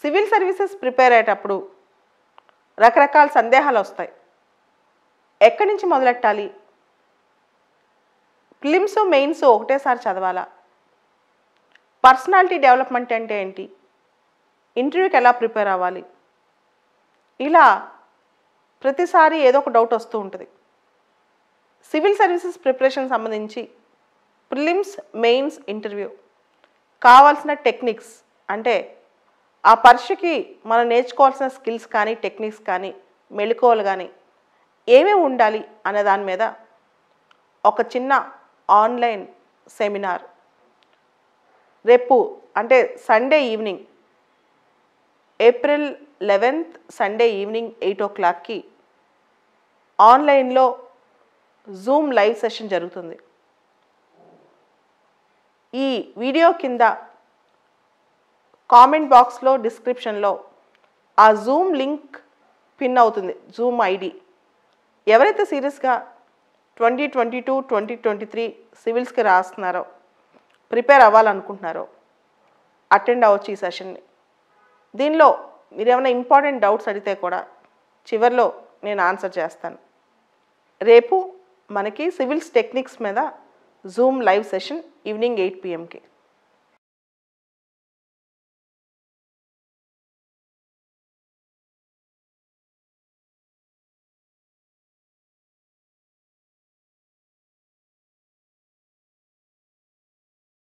Civil services prepare అయ్యేటప్పుడు రకరకాల సందేహాలు వస్తాయి. ఎక్కడి నుంచి మొదలెట్టాలి? ప్రిలిమ్స్ మెయిన్స్ ఒకటేసారి చదవాలా? పర్సనాలిటీ డెవలప్మెంట్ అంటే ఏంటి? ఇంటర్వ్యూకి ఎలా ప్రిపేర్ అవ్వాలి? ఇలా ప్రతిసారి ఏదో ఒక డౌట్ వస్తూ ఉంటుంది. సివిల్ సర్వీసెస్ ప్రిపరేషన్ సంబంధించి ప్రిలిమ్స్ మెయిన్స్ ఇంటర్వ్యూ కావాల్సిన టెక్నిక్స్ అంటే ఆ పరీక్షకి మనం నేర్చుకోవాల్సిన స్కిల్స్ కానీ టెక్నిక్స్ కానీ మెళకువలు కానీ ఏమేమి ఉండాలి అనే దాని మీద ఒక చిన్న ఆన్లైన్ సెమినార్ రేపు అంటే Sunday evening April 11th Sunday evening 8 o'clockకి ఆన్లైన్లో జూమ్ లైవ్ సెషన్ జరుగుతుంది. ఈ వీడియో కింద కామెంట్ బాక్స్లో డిస్క్రిప్షన్లో ఆ జూమ్ లింక్ పిన్ అవుతుంది, జూమ్ ఐడి. ఎవరైతే సీరియస్గా 2022-2023 సివిల్స్కి రాస్తున్నారో ప్రిపేర్ అవ్వాలనుకుంటున్నారో అటెండ్ అవ్వచ్చు ఈ సెషన్ని. దీనిలో మీరు ఏమైనా ఇంపార్టెంట్ డౌట్స్ అడిగితే కూడా చివరిలో నేను ఆన్సర్ చేస్తాను. రేపు మనకి సివిల్స్ టెక్నిక్స్ మీద Zoom live session evening 8 PM